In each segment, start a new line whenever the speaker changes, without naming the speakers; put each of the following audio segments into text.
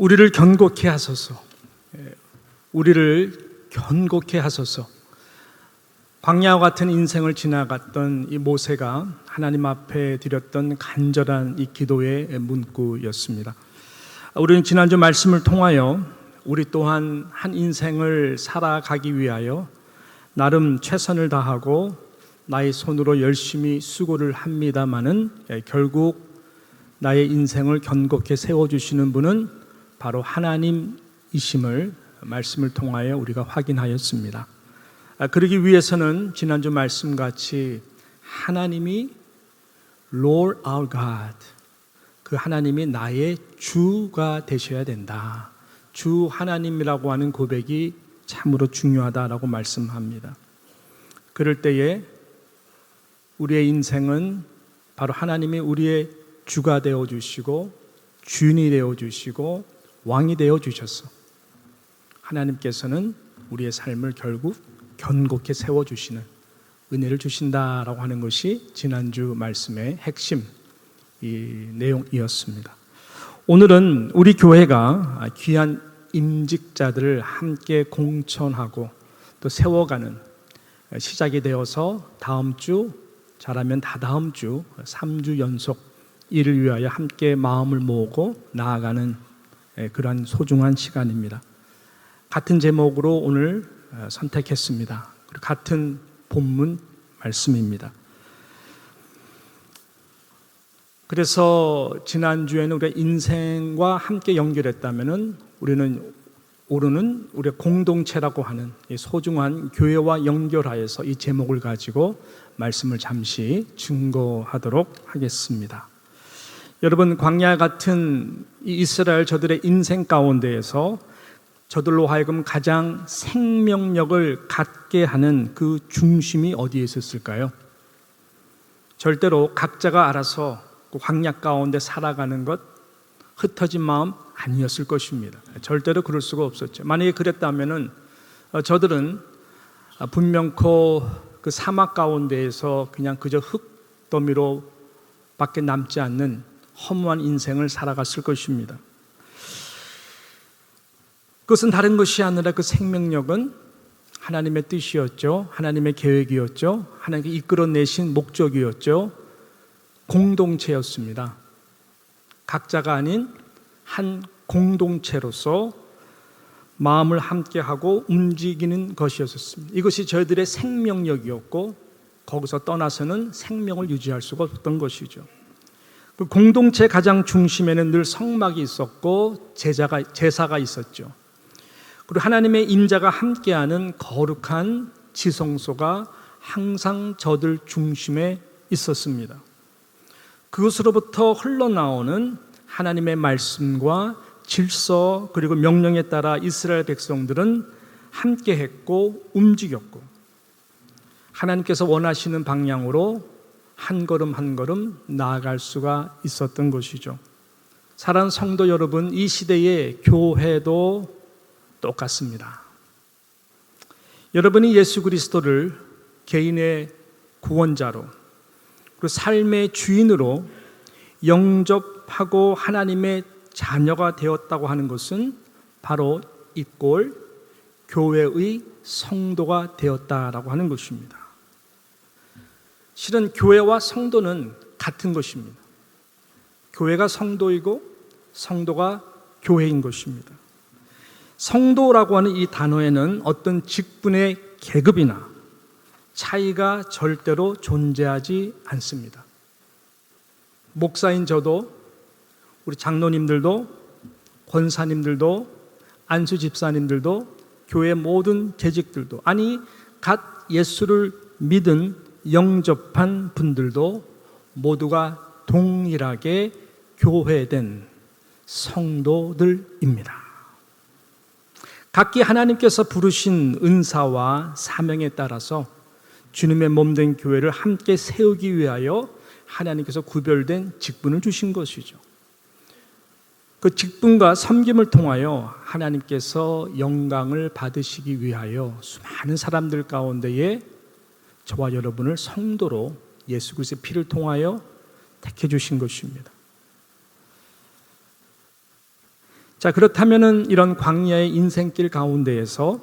우리를 견고케 하소서. 우리를 견고케 하소서. 광야와 같은 인생을 지나갔던 이 모세가 하나님 앞에 드렸던 간절한 이 기도의 문구였습니다. 우리는 지난주 말씀을 통하여 우리 또한 한 인생을 살아가기 위하여 나름 최선을 다하고 나의 손으로 열심히 수고를 합니다마는 결국 나의 인생을 견고케 세워주시는 분은 바로 하나님이심을 말씀을 통하여 우리가 확인하였습니다. 그러기 위해서는 지난주 말씀같이 하나님이 Lord our God, 그 하나님이 나의 주가 되셔야 된다. 주 하나님이라고 하는 고백이 참으로 중요하다라고 말씀합니다. 그럴 때에 우리의 인생은 바로 하나님이 우리의 주가 되어주시고 주인이 되어주시고 왕이 되어주셔서 하나님께서는 우리의 삶을 결국 견고케 세워주시는 은혜를 주신다라고 하는 것이 지난주 말씀의 핵심 이 내용이었습니다. 오늘은 우리 교회가 귀한 임직자들을 함께 공천하고 또 세워가는 시작이 되어서 다음 주, 잘하면 다다음 주 3주 연속 이를 위하여 함께 마음을 모으고 나아가는 그러한 소중한 시간입니다. 같은 제목으로 오늘 선택했습니다. 그리고 같은 본문 말씀입니다. 그래서 지난주에는 우리가 인생과 함께 연결했다면 우리는 우리의 공동체라고 하는 이 소중한 교회와 연결하여서 이 제목을 가지고 말씀을 잠시 증거하도록 하겠습니다. 여러분, 광야 같은 이 이스라엘 저들의 인생 가운데에서 저들로 하여금 가장 생명력을 갖게 하는 그 중심이 어디에 있었을까요? 절대로 각자가 알아서 그 광야 가운데 살아가는 것, 흩어진 마음 아니었을 것입니다. 절대로 그럴 수가 없었죠. 만약에 그랬다면은 저들은 분명코 그 사막 가운데에서 그냥 그저 흙더미로 밖에 남지 않는 허무한 인생을 살아갔을 것입니다. 그것은 다른 것이 아니라 그 생명력은 하나님의 뜻이었죠. 하나님의 계획이었죠. 하나님께 이끌어내신 목적이었죠. 공동체였습니다. 각자가 아닌 한 공동체로서 마음을 함께하고 움직이는 것이었습니다. 이것이 저희들의 생명력이었고 거기서 떠나서는 생명을 유지할 수가 없었던 것이죠. 그 공동체 가장 중심에는 늘 성막이 있었고 제사가 있었죠. 그리고 하나님의 임자가 함께하는 거룩한 지성소가 항상 저들 중심에 있었습니다. 그것으로부터 흘러나오는 하나님의 말씀과 질서 그리고 명령에 따라 이스라엘 백성들은 함께했고 움직였고 하나님께서 원하시는 방향으로 한 걸음 한 걸음 나아갈 수가 있었던 것이죠. 사랑하는 성도 여러분, 이 시대의 교회도 똑같습니다. 여러분이 예수 그리스도를 개인의 구원자로 그리고 삶의 주인으로 영접하고 하나님의 자녀가 되었다고 하는 것은 바로 이꼴 교회의 성도가 되었다라고 하는 것입니다. 실은 교회와 성도는 같은 것입니다. 교회가 성도이고 성도가 교회인 것입니다. 성도라고 하는 이 단어에는 어떤 직분의 계급이나 차이가 절대로 존재하지 않습니다. 목사인 저도, 우리 장로님들도, 권사님들도, 안수 집사님들도, 교회 모든 재직들도, 아니 갓 예수를 믿은 영접한 분들도 모두가 동일하게 교회된 성도들입니다. 각기 하나님께서 부르신 은사와 사명에 따라서 주님의 몸된 교회를 함께 세우기 위하여 하나님께서 구별된 직분을 주신 것이죠. 그 직분과 섬김을 통하여 하나님께서 영광을 받으시기 위하여 수많은 사람들 가운데에 저와 여러분을 성도로 예수 그리스도의 피를 통하여 택해 주신 것입니다. 자, 그렇다면은 이런 광야의 인생길 가운데에서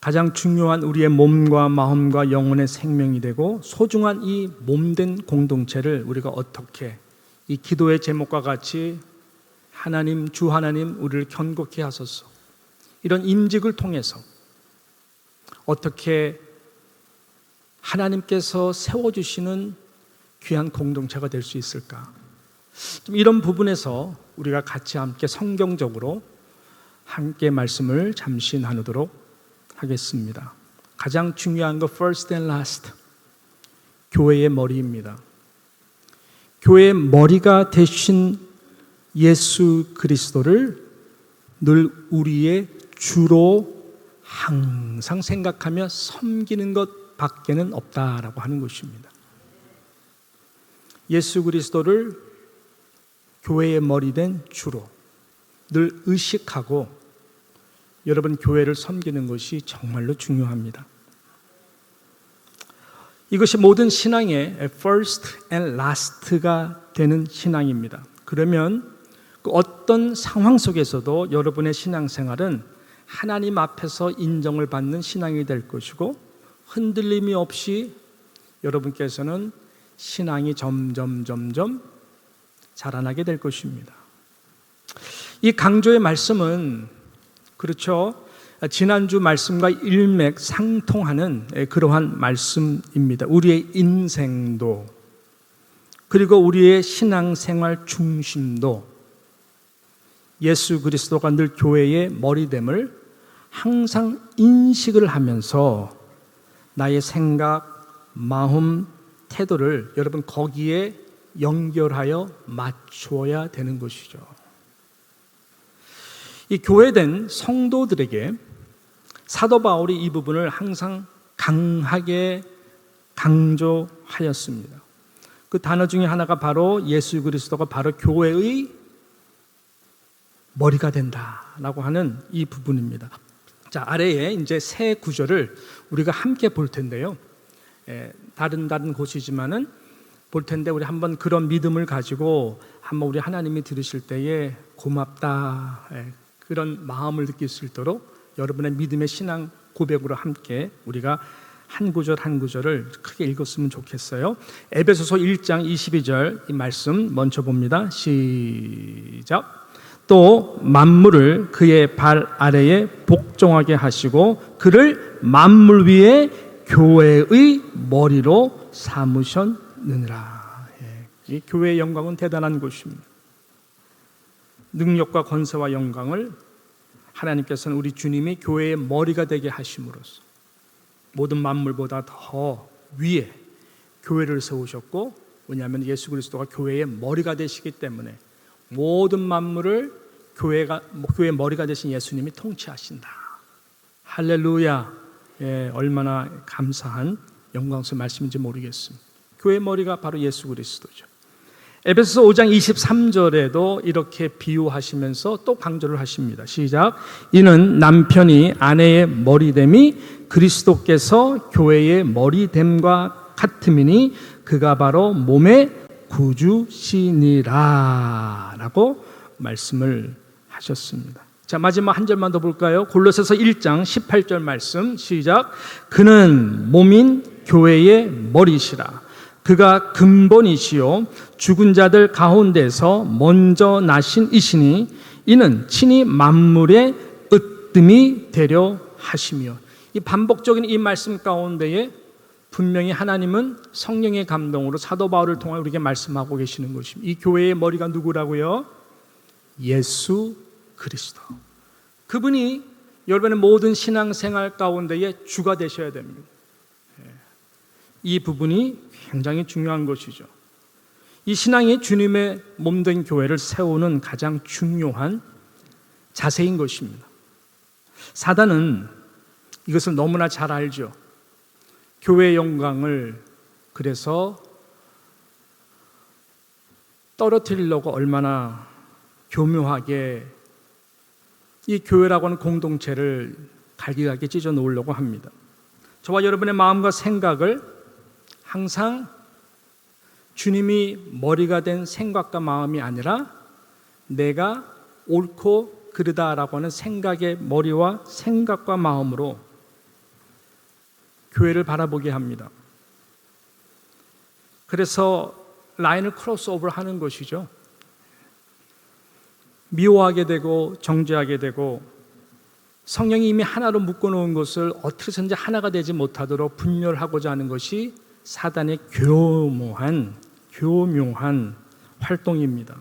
가장 중요한 우리의 몸과 마음과 영혼의 생명이 되고 소중한 이 몸된 공동체를 우리가 어떻게 이 기도의 제목과 같이 하나님, 주 하나님 우리를 견고케 하소서, 이런 임직을 통해서 어떻게 하나님께서 세워주시는 귀한 공동체가 될 수 있을까? 좀 이런 부분에서 우리가 같이 함께 성경적으로 함께 말씀을 잠시 나누도록 하겠습니다. 가장 중요한 거 first and last, 교회의 머리입니다. 교회의 머리가 되신 예수 그리스도를 늘 우리의 주로 항상 생각하며 섬기는 것 밖에는 없다라고 하는 것입니다. 예수 그리스도를 교회의 머리된 주로 늘 의식하고 여러분 교회를 섬기는 것이 정말로 중요합니다. 이것이 모든 신앙의 first and last가 되는 신앙입니다. 그러면 그 어떤 상황 속에서도 여러분의 신앙생활은 하나님 앞에서 인정을 받는 신앙이 될 것이고 흔들림이 없이 여러분께서는 신앙이 점점 자라나게 될 것입니다. 이 강조의 말씀은 그렇죠, 지난주 말씀과 일맥상통하는 그러한 말씀입니다. 우리의 인생도 그리고 우리의 신앙생활 중심도 예수 그리스도가 늘 교회의 머리됨을 항상 인식을 하면서 나의 생각, 마음, 태도를 여러분 거기에 연결하여 맞추어야 되는 것이죠. 이 교회된 성도들에게 사도 바울이 이 부분을 항상 강하게 강조하였습니다. 그 단어 중에 하나가 바로 예수 그리스도가 바로 교회의 머리가 된다라고 하는 이 부분입니다. 자, 아래에 이제 세 구절을 우리가 함께 볼 텐데요. 다른 곳이지만은 볼 텐데 우리 한번 그런 믿음을 가지고 한번 우리 하나님이 들으실 때에 고맙다, 그런 마음을 느낄 수 있도록 여러분의 믿음의 신앙 고백으로 함께 우리가 한 구절 한 구절을 크게 읽었으면 좋겠어요. 에베소서 1장 22절 이 말씀 먼저 봅니다. 시작. 또 만물을 그의 발 아래에 복종하게 하시고 그를 만물 위에 교회의 머리로 삼으셨느니라. 이 교회의 영광은 대단한 것입니다. 능력과 권세와 영광을 하나님께서는 우리 주님이 교회의 머리가 되게 하심으로써 모든 만물보다 더 위에 교회를 세우셨고, 왜냐하면 예수 그리스도가 교회의 머리가 되시기 때문에 모든 만물을 교회의 머리가 되신 예수님이 통치하신다. 할렐루야. 얼마나 감사한 영광스러운 말씀인지 모르겠습니다. 교회의 머리가 바로 예수 그리스도죠. 에베소서 5장 23절에도 이렇게 비유하시면서 또 강조를 하십니다. 시작. 이는 남편이 아내의 머리됨이 그리스도께서 교회의 머리됨과 같음이니 그가 바로 몸의 구주시니라 라고 말씀을 하셨습니다. 자, 마지막 한 절만 더 볼까요? 골로새서 1장 18절 말씀 시작. 그는 몸인 교회의 머리시라. 그가 근본이시요 죽은 자들 가운데서 먼저 나신 이시니 이는 친히 만물의 으뜸이 되려 하시며. 이 반복적인 이 말씀 가운데에 분명히 하나님은 성령의 감동으로 사도 바울을 통해 우리에게 말씀하고 계시는 것입니다. 이 교회의 머리가 누구라고요? 예수 그리스도. 그분이 여러분의 모든 신앙생활 가운데에 주가 되셔야 됩니다. 이 부분이 굉장히 중요한 것이죠. 이 신앙이 주님의 몸된 교회를 세우는 가장 중요한 자세인 것입니다. 사단은 이것을 너무나 잘 알죠. 교회의 영광을 그래서 떨어뜨리려고 얼마나 교묘하게 이 교회라고 하는 공동체를 갈기갈기 찢어 놓으려고 합니다. 저와 여러분의 마음과 생각을 항상 주님이 머리가 된 생각과 마음이 아니라 내가 옳고 그르다라고 하는 생각의 머리와 생각과 마음으로 교회를 바라보게 합니다. 그래서 라인을 크로스오버를 하는 것이죠. 미워하게 되고 정죄하게 되고 성령이 이미 하나로 묶어놓은 것을 어떻게 해서든지 하나가 되지 못하도록 분열하고자 하는 것이 사단의 교묘한 활동입니다.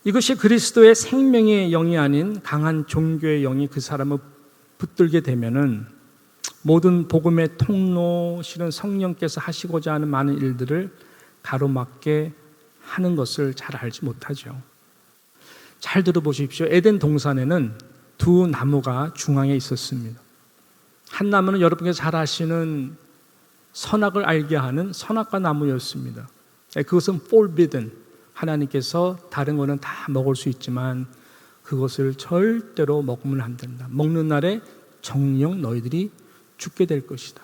이것이 그리스도의 생명의 영이 아닌 강한 종교의 영이 그 사람을 붙들게 되면은 모든 복음의 통로, 실은 성령께서 하시고자 하는 많은 일들을 가로막게 하는 것을 잘 알지 못하죠. 잘 들어보십시오. 에덴 동산에는 두 나무가 중앙에 있었습니다. 한 나무는 여러분께서 잘 아시는 선악을 알게 하는 선악과 나무였습니다. 그것은 forbidden, 하나님께서 다른 거는 다 먹을 수 있지만 그것을 절대로 먹으면 안 된다. 먹는 날에 정녕 너희들이 죽게 될 것이다.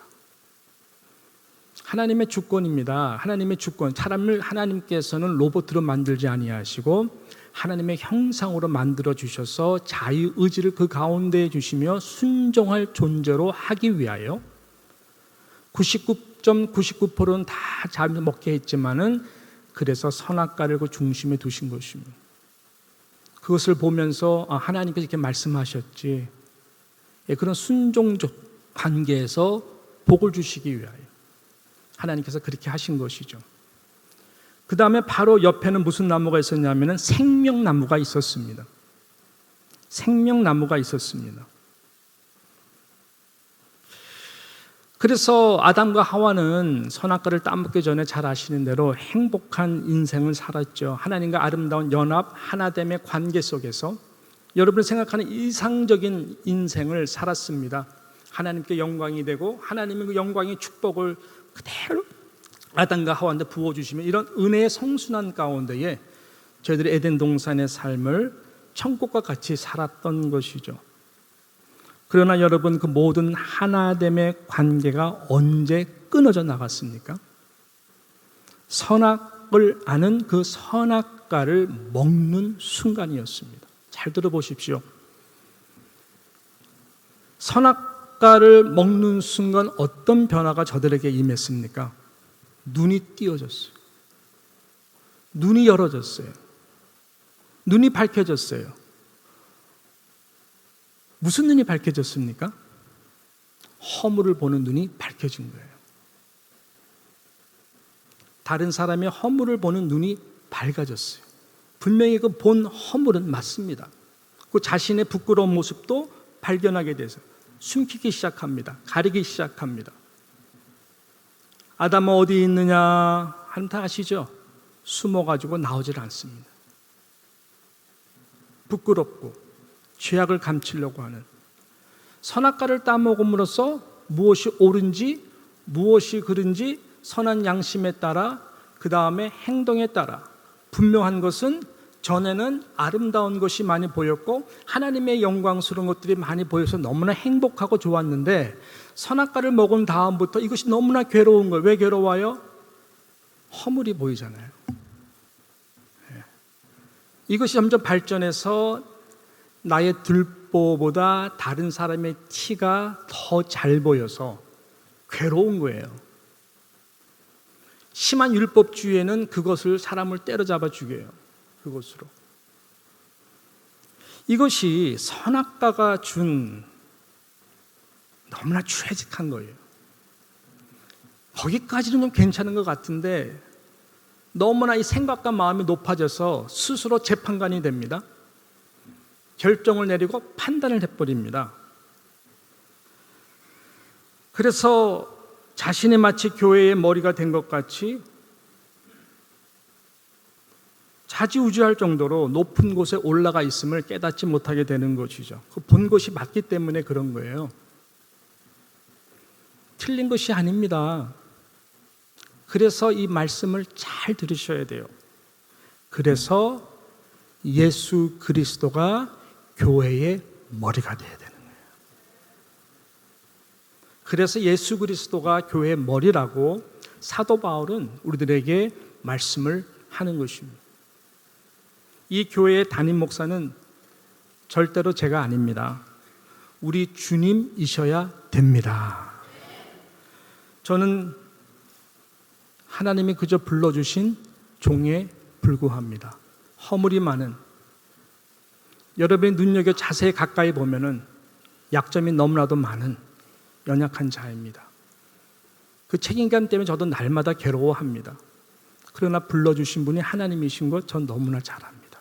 하나님의 주권입니다. 하나님의 주권. 사람을 하나님께서는 로봇으로 만들지 아니하시고 하나님의 형상으로 만들어 주셔서 자유의지를 그 가운데에 주시며 순종할 존재로 하기 위하여 99.99%는 다 잘 먹게 했지만은 그래서 선악과를 그 중심에 두신 것입니다. 그것을 보면서 하나님께서 이렇게 말씀하셨지. 그런 순종적 관계에서 복을 주시기 위하여 하나님께서 그렇게 하신 것이죠. 그 다음에 바로 옆에는 무슨 나무가 있었냐면 생명나무가 있었습니다. 생명나무가 있었습니다. 그래서 아담과 하와는 선악과를 따먹기 전에 잘 아시는 대로 행복한 인생을 살았죠. 하나님과 아름다운 연합, 하나됨의 관계 속에서 여러분이 생각하는 이상적인 인생을 살았습니다. 하나님께 영광이 되고 하나님의 그 영광의 축복을 그대로 아담과 하와한테 부어주시면 이런 은혜의 성순한 가운데에 저희들이 에덴 동산의 삶을 천국과 같이 살았던 것이죠. 그러나 여러분, 그 모든 하나됨의 관계가 언제 끊어져 나갔습니까? 선악을 아는 그 선악과를 먹는 순간이었습니다. 잘 들어보십시오. 선악과를 먹는 순간 어떤 변화가 저들에게 임했습니까? 눈이 띄어졌어요. 눈이 열어졌어요. 눈이 밝혀졌어요. 무슨 눈이 밝혀졌습니까? 허물을 보는 눈이 밝혀진 거예요. 다른 사람의 허물을 보는 눈이 밝아졌어요. 분명히 그 본 허물은 맞습니다. 그 자신의 부끄러운 모습도 발견하게 돼서 숨기기 시작합니다. 가리기 시작합니다. 아담은 어디 있느냐 하면 다 아시죠? 숨어가지고 나오질 않습니다. 부끄럽고 죄악을 감추려고 하는, 선악과를 따먹음으로써 무엇이 옳은지 무엇이 그른지 선한 양심에 따라 그 다음에 행동에 따라 분명한 것은 전에는 아름다운 것이 많이 보였고 하나님의 영광스러운 것들이 많이 보여서 너무나 행복하고 좋았는데 선악과를 먹은 다음부터 이것이 너무나 괴로운 거예요. 왜 괴로워요? 허물이 보이잖아요. 이것이 점점 발전해서 나의 들보보다 다른 사람의 티가 더 잘 보여서 괴로운 거예요. 심한 율법주의에는 그것을 사람을 때려잡아 죽여요. 그것으로. 이것이 선악과가 준 너무나 최직한 거예요. 거기까지는 좀 괜찮은 것 같은데 너무나 이 생각과 마음이 높아져서 스스로 재판관이 됩니다. 결정을 내리고 판단을 해버립니다. 그래서 자신이 마치 교회의 머리가 된 것 같이 자지우지할 정도로 높은 곳에 올라가 있음을 깨닫지 못하게 되는 것이죠. 그 본 것이 맞기 때문에 그런 거예요. 틀린 것이 아닙니다. 그래서 이 말씀을 잘 들으셔야 돼요. 그래서 예수 그리스도가 교회의 머리가 되어야 되는 거예요. 그래서 예수 그리스도가 교회의 머리라고 사도 바울은 우리들에게 말씀을 하는 것입니다. 이 교회의 담임 목사는 절대로 제가 아닙니다. 우리 주님이셔야 됩니다. 저는 하나님이 그저 불러주신 종에 불구합니다. 허물이 많은, 여러분이 눈여겨 자세히 가까이 보면은 약점이 너무나도 많은 연약한 자입니다. 그 책임감 때문에 저도 날마다 괴로워합니다. 그러나 불러주신 분이 하나님이신 것 전 너무나 잘 압니다.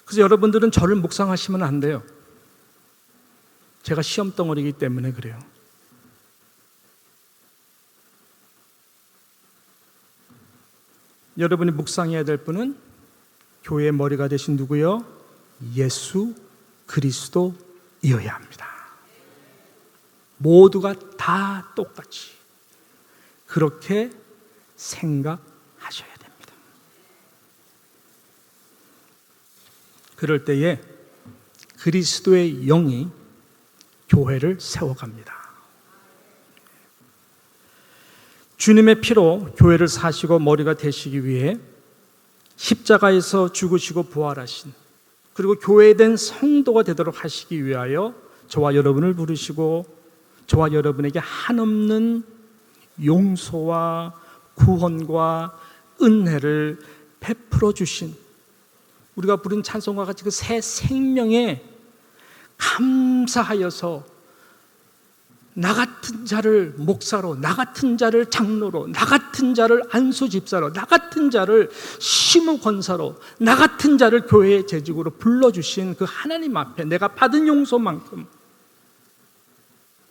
그래서 여러분들은 저를 묵상하시면 안 돼요. 제가 시험덩어리이기 때문에 그래요. 여러분이 묵상해야 될 분은 교회의 머리가 되신 누구요? 예수 그리스도이어야 합니다. 모두가 다 똑같이 그렇게 생각하셔야 됩니다. 그럴 때에 그리스도의 영이 교회를 세워갑니다. 주님의 피로 교회를 사시고 머리가 되시기 위해 십자가에서 죽으시고 부활하신, 그리고 교회된 성도가 되도록 하시기 위하여 저와 여러분을 부르시고 저와 여러분에게 한없는 용서와 구원과 은혜를 베풀어 주신, 우리가 부른 찬송과 같이 그 새 생명에 감사하여서 나 같은 자를 목사로, 나 같은 자를 장로로, 나 같은 자를 안수 집사로, 나 같은 자를 시무 권사로, 나 같은 자를 교회의 재직으로 불러주신 그 하나님 앞에 내가 받은 용서만큼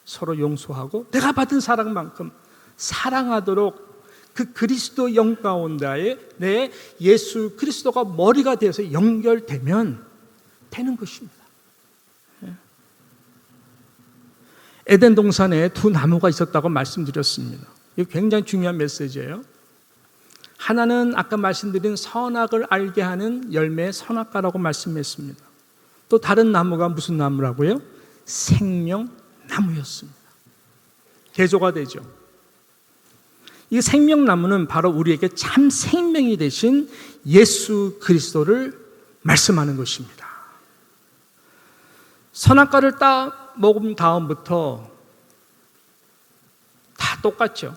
서로 용서하고 내가 받은 사랑만큼 사랑하도록 그 그리스도 영 가운데에 내 예수 그리스도가 머리가 되어서 연결되면 되는 것입니다. 에덴 동산에 두 나무가 있었다고 말씀드렸습니다. 이거 굉장히 중요한 메시지예요. 하나는 아까 말씀드린 선악을 알게 하는 열매의 선악과라고 말씀했습니다. 또 다른 나무가 무슨 나무라고요? 생명나무였습니다. 개조가 되죠. 이 생명나무는 바로 우리에게 참 생명이 되신 예수 그리스도를 말씀하는 것입니다. 선악과를 딱 먹은 다음부터 다 똑같죠.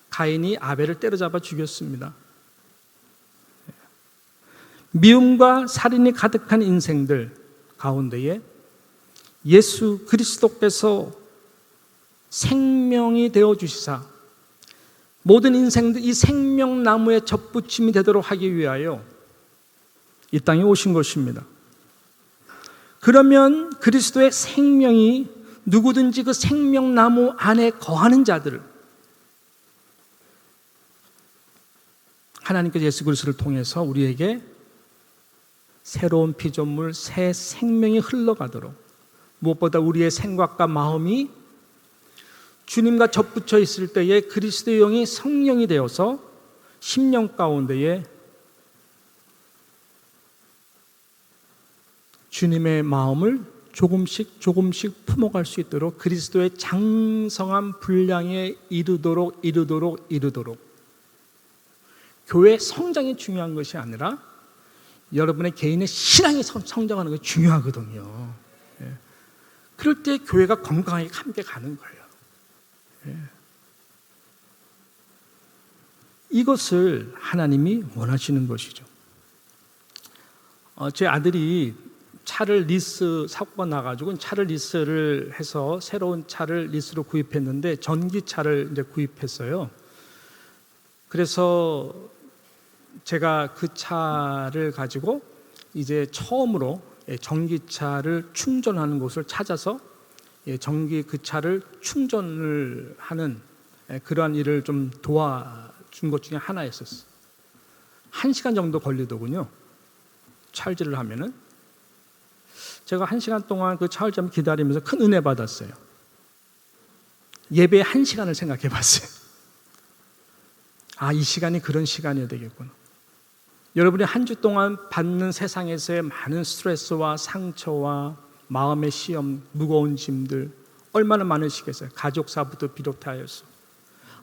가인이 아벨을 때려잡아 죽였습니다. 미움과 살인이 가득한 인생들 가운데에 예수 그리스도께서 생명이 되어 주시사 모든 인생들 이 생명나무에 접붙임이 되도록 하기 위하여 이 땅에 오신 것입니다. 그러면 그리스도의 생명이 누구든지 그 생명나무 안에 거하는 자들을 하나님께서 예수 그리스도를 통해서 우리에게 새로운 피조물, 새 생명이 흘러가도록, 무엇보다 우리의 생각과 마음이 주님과 접붙여 있을 때에 그리스도의 영이 성령이 되어서 심령 가운데에 주님의 마음을 조금씩 품어갈 수 있도록 그리스도의 장성한 분량에 이르도록 교회의 성장이 중요한 것이 아니라 여러분의 개인의 신앙이 성장하는 것이 중요하거든요. 그럴 때 교회가 건강하게 함께 가는 거예요. 이것을 하나님이 원하시는 것이죠. 제 아들이 차를 리스 사고가 나가지고 차를 리스를 해서 새로운 차를 리스로 구입했는데 전기차를 이제 구입했어요. 그래서 제가 그 차를 가지고 이제 처음으로 전기차를 충전하는 곳을 찾아서 전기 그 차를 충전을 하는 그러한 일을 좀 도와준 것 중에 하나였었어요. 1시간 정도 걸리더군요. 찰지를 하면은. 제가 1시간 동안 그 차를 기다리면서 큰 은혜 받았어요. 예배의 1시간을 생각해 봤어요. 이 시간이 그런 시간이어야 되겠구나. 여러분이 한 주 동안 받는 세상에서의 많은 스트레스와 상처와 마음의 시험, 무거운 짐들 얼마나 많으시겠어요. 가족사부터 비롯하여서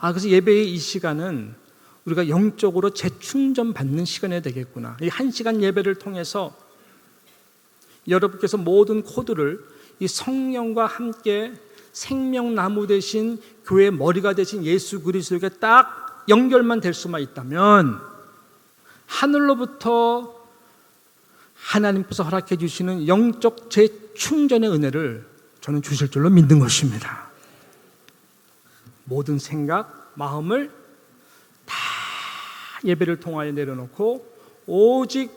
그래서 예배의 이 시간은 우리가 영적으로 재충전 받는 시간이 되겠구나. 이 1시간 예배를 통해서 여러분께서 모든 코드를 이 성령과 함께 생명나무 대신 교회의 머리가 되신 예수 그리스도에게 딱 연결만 될 수만 있다면 하늘로부터 하나님께서 허락해 주시는 영적 재충전의 은혜를 저는 주실 줄로 믿는 것입니다. 모든 생각, 마음을 다 예배를 통하여 내려놓고 오직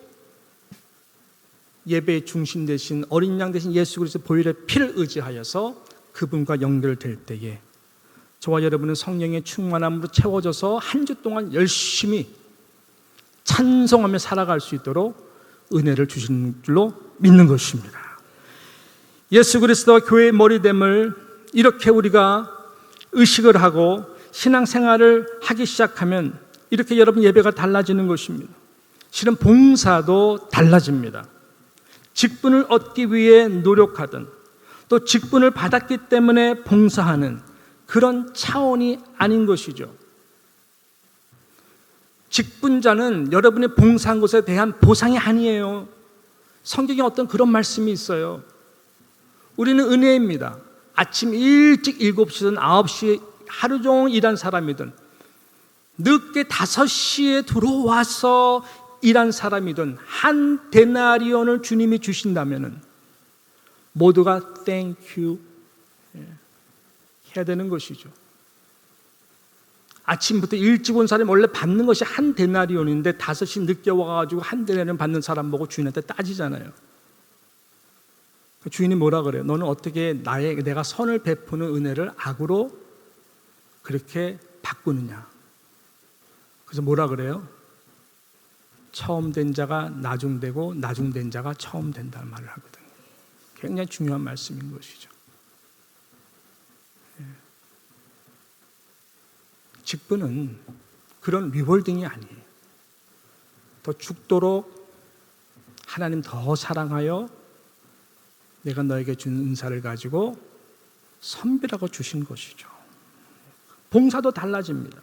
예배의 중심 대신 어린 양 대신 예수 그리스도 보혈의 피를 의지하여서 그분과 연결될 때에 저와 여러분은 성령의 충만함으로 채워져서 한 주 동안 열심히 찬송하며 살아갈 수 있도록 은혜를 주시는 줄로 믿는 것입니다. 예수 그리스도와 교회의 머리됨을 이렇게 우리가 의식을 하고 신앙생활을 하기 시작하면 이렇게 여러분 예배가 달라지는 것입니다. 실은 봉사도 달라집니다. 직분을 얻기 위해 노력하든 또 직분을 받았기 때문에 봉사하는 그런 차원이 아닌 것이죠. 직분자는 여러분의 봉사한 것에 대한 보상이 아니에요. 성경에 어떤 그런 말씀이 있어요. 우리는 은혜입니다. 아침 일찍 7시든 9시에 하루 종일 일한 사람이든 늦게 5시에 들어와서 일한 사람이든 한 데나리온을 주님이 주신다면 모두가 땡큐 해야 되는 것이죠. 아침부터 일찍 온 사람이 원래 받는 것이 한 데나리온인데 5시 늦게 와가지고 한 데나리온 받는 사람 보고 주인한테 따지잖아요. 주인이 뭐라 그래요? 너는 어떻게 내가 선을 베푸는 은혜를 악으로 그렇게 바꾸느냐? 그래서 뭐라 그래요? 처음 된 자가 나중되고 나중된 자가 처음 된다는 말을 하거든요. 굉장히 중요한 말씀인 것이죠. 직분은 그런 리월딩이 아니에요. 더 죽도록 하나님 더 사랑하여 내가 너에게 준 은사를 가지고 선비라고 주신 것이죠. 봉사도 달라집니다.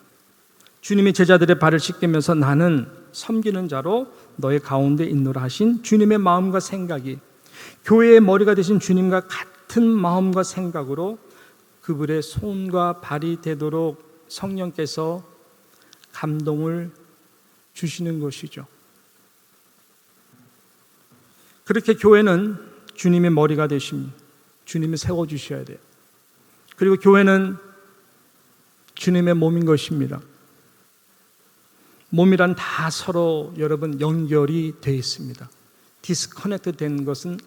주님이 제자들의 발을 씻기면서 나는 섬기는 자로 너의 가운데 있노라 하신 주님의 마음과 생각이 교회의 머리가 되신 주님과 같은 마음과 생각으로 그분의 손과 발이 되도록 성령께서 감동을 주시는 것이죠. 그렇게 교회는 주님의 머리가 되십니다. 주님이 세워주셔야 돼요. 그리고 교회는 주님의 몸인 것입니다. 몸이란 다 서로 여러분 연결이 되어 있습니다. 디스커넥트 된 것은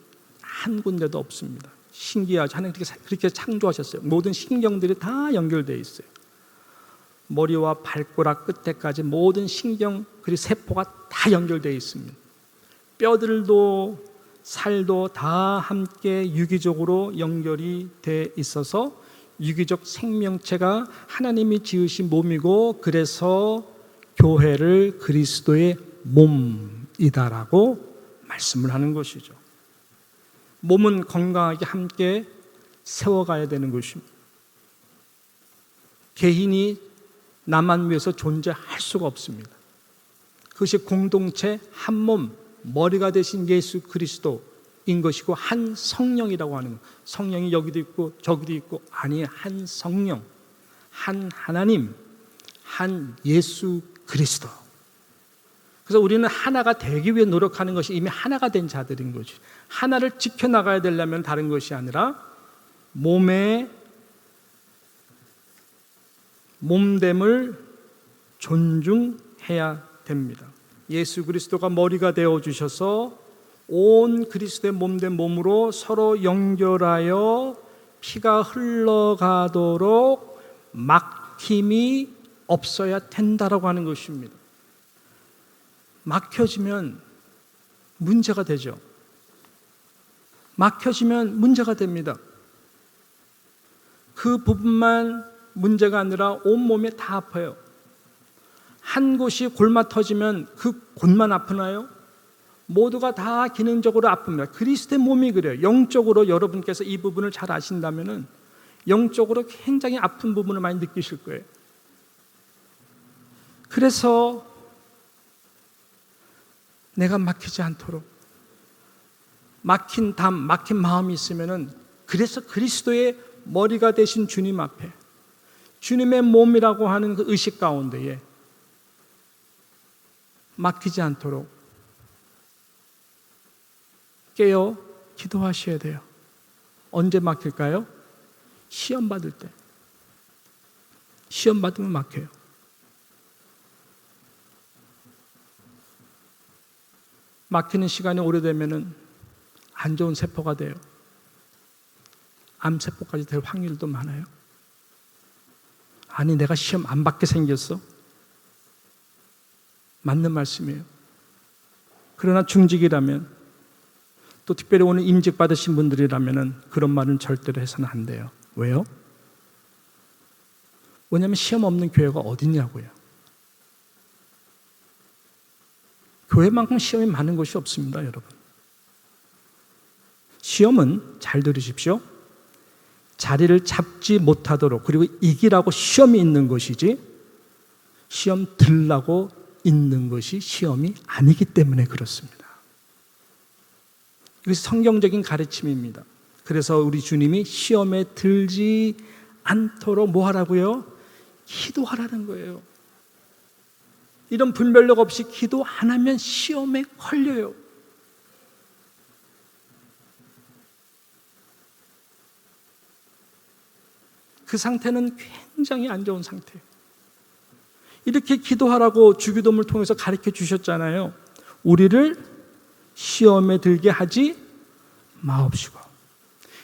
한 군데도 없습니다. 신기하죠. 하나님 그렇게 창조하셨어요. 모든 신경들이 다 연결되어 있어요. 머리와 발가락 끝에까지 모든 신경 그리고 세포가 다 연결되어 있습니다. 뼈들도 살도 다 함께 유기적으로 연결이 돼 있어서 유기적 생명체가 하나님이 지으신 몸이고 그래서 교회를 그리스도의 몸이다라고 말씀을 하는 것이죠. 몸은 건강하게 함께 세워가야 되는 것입니다. 개인이 나만 위해서 존재할 수가 없습니다. 그것이 공동체 한 몸, 머리가 되신 예수 그리스도인 것이고 한 성령이라고 하는 것. 성령이 여기도 있고 저기도 있고 아니 한 성령, 한 하나님, 한 예수 그리스도. 그래서 우리는 하나가 되기 위해 노력하는 것이 이미 하나가 된 자들인 거지. 하나를 지켜나가야 되려면 다른 것이 아니라 몸의 몸됨을 존중해야 됩니다. 예수 그리스도가 머리가 되어주셔서 온 그리스도의 몸된 몸으로 서로 연결하여 피가 흘러가도록 막힘이 없어야 된다라고 하는 것입니다. 막혀지면 문제가 되죠. 막혀지면 문제가 됩니다. 그 부분만 문제가 아니라 온몸에 다 아파요. 한 곳이 골마 터지면 그 곳만 아프나요? 모두가 다 기능적으로 아픕니다. 그리스도의 몸이 그래요. 영적으로 여러분께서 이 부분을 잘 아신다면 영적으로 굉장히 아픈 부분을 많이 느끼실 거예요. 그래서 내가 막히지 않도록 막힌 담, 막힌 마음이 있으면은 그래서 그리스도의 머리가 되신 주님 앞에 주님의 몸이라고 하는 그 의식 가운데에 막히지 않도록 깨어 기도하셔야 돼요. 언제 막힐까요? 시험 받을 때. 시험 받으면 막혀요. 막히는 시간이 오래되면은 안 좋은 세포가 돼요. 암세포까지 될 확률도 많아요. 아니, 내가 시험 안 받게 생겼어? 맞는 말씀이에요. 그러나 중직이라면, 또 특별히 오늘 임직 받으신 분들이라면 그런 말은 절대로 해서는 안 돼요. 왜요? 왜냐하면 시험 없는 교회가 어딨냐고요. 교회만큼 시험이 많은 곳이 없습니다, 여러분. 시험은, 잘 들으십시오, 자리를 잡지 못하도록, 그리고 이기라고 시험이 있는 것이지 시험 들라고 있는 것이 시험이 아니기 때문에 그렇습니다. 이것이 성경적인 가르침입니다. 그래서 우리 주님이 시험에 들지 않도록 뭐 하라고요? 기도하라는 거예요. 이런 분별력 없이 기도 안 하면 시험에 걸려요. 그 상태는 굉장히 안 좋은 상태예요. 이렇게 기도하라고 주기도문을 통해서 가르쳐 주셨잖아요. 우리를 시험에 들게 하지 마옵시고.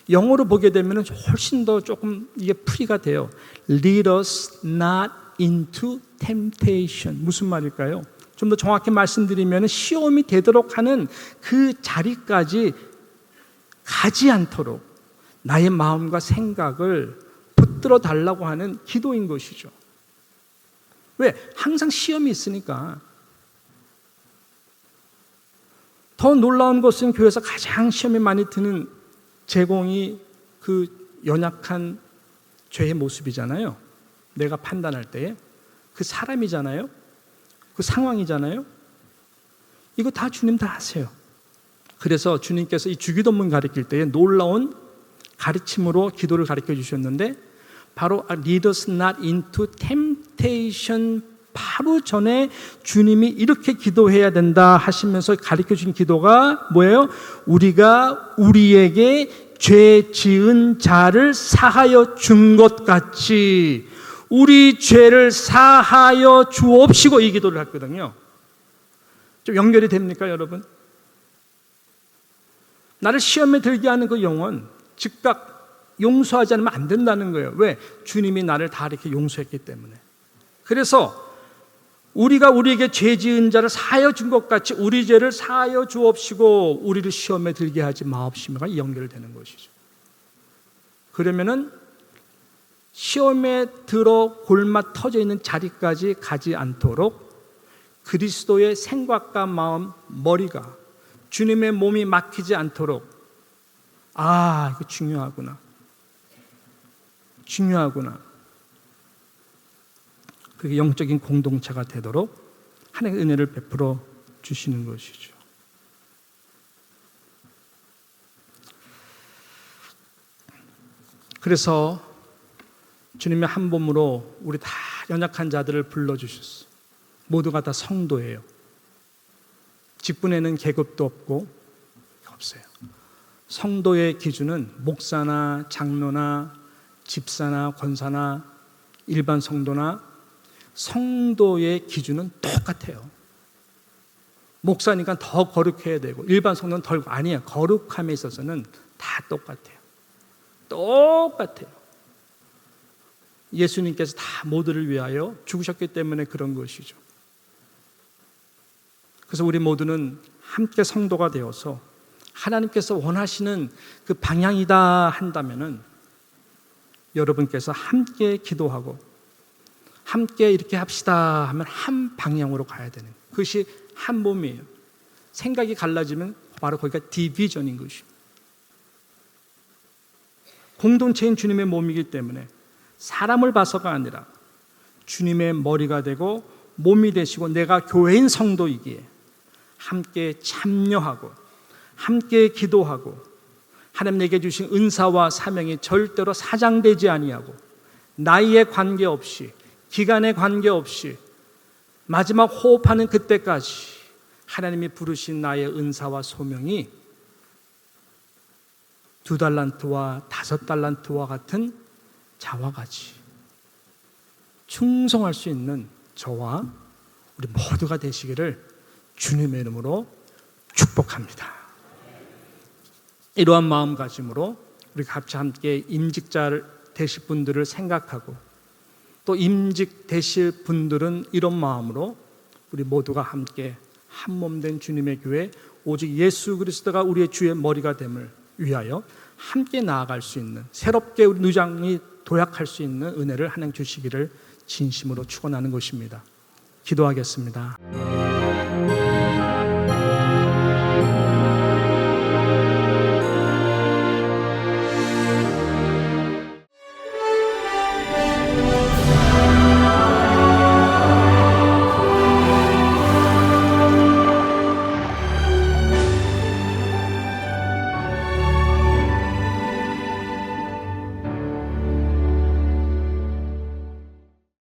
영어로 보게 되면 훨씬 더 조금 이게 풀이가 돼요. Lead us not into temptation. 무슨 말일까요? 좀 더 정확히 말씀드리면 시험이 되도록 하는 그 자리까지 가지 않도록 나의 마음과 생각을 붙들어 달라고 하는 기도인 것이죠. 왜? 항상 시험이 있으니까. 더 놀라운 것은 교회에서 가장 시험이 많이 드는 제공이 그 연약한 죄의 모습이잖아요. 내가 판단할 때에 그 사람이잖아요. 그 상황이잖아요. 이거 다 주님 다 아세요. 그래서 주님께서 이 주기도문 가르칠 때에 놀라운 가르침으로 기도를 가르쳐 주셨는데, 바로 lead us not into temptation 바로 전에 주님이 이렇게 기도해야 된다 하시면서 가르쳐 주신 기도가 뭐예요? 우리가 우리에게 죄 지은 자를 사하여 준 것 같이 우리 죄를 사하여 주옵시고, 이 기도를 했거든요. 좀 연결이 됩니까, 여러분? 나를 시험에 들게 하는 그 영혼 즉각 용서하지 않으면 안 된다는 거예요. 왜? 주님이 나를 다 이렇게 용서했기 때문에. 그래서 우리가 우리에게 죄 지은 자를 사하여 준 것 같이 우리 죄를 사하여 주옵시고 우리를 시험에 들게 하지 마옵시며가 연결되는 것이죠. 그러면은 시험에 들어 골마 터져 있는 자리까지 가지 않도록 그리스도의 생각과 마음, 머리가 주님의 몸이 막히지 않도록, 아, 이거 중요하구나. 그게 영적인 공동체가 되도록 하나님의 은혜를 베풀어 주시는 것이죠. 그래서 주님의 한 몸으로 우리 다 연약한 자들을 불러주셨어요. 모두가 다 성도예요. 직분에는 계급도 없어요. 성도의 기준은 목사나 장로나 집사나 권사나 일반 성도나 성도의 기준은 똑같아요. 목사니까 더 거룩해야 되고 일반 성도는 덜, 아니에요. 거룩함에 있어서는 다 똑같아요. 예수님께서 다 모두를 위하여 죽으셨기 때문에 그런 것이죠. 그래서 우리 모두는 함께 성도가 되어서 하나님께서 원하시는 그 방향이다 한다면은 여러분께서 함께 기도하고 함께 이렇게 합시다 하면 한 방향으로 가야 되는 거예요. 그것이 한 몸이에요. 생각이 갈라지면 바로 거기가 디비전인 것입니다. 공동체인 주님의 몸이기 때문에 사람을 봐서가 아니라 주님의 머리가 되고 몸이 되시고 내가 교회인 성도이기에 함께 참여하고 함께 기도하고 하나님 내게 주신 은사와 사명이 절대로 사장되지 아니하고 나이에 관계없이 기간에 관계없이 마지막 호흡하는 그때까지 하나님이 부르신 나의 은사와 소명이 2달란트와 5달란트와 같은 자와 같이 충성할 수 있는 저와 우리 모두가 되시기를 주님의 이름으로 축복합니다. 이러한 마음가짐으로 우리 같이 함께 임직자 되실 분들을 생각하고 또 임직 되실 분들은 이런 마음으로 우리 모두가 함께 한 몸 된 주님의 교회 오직 예수 그리스도가 우리의 주의 머리가 됨을 위하여 함께 나아갈 수 있는 새롭게 우리 누장이 도약할 수 있는 은혜를 하나님 주시기를 진심으로 축원하는 것입니다. 기도하겠습니다.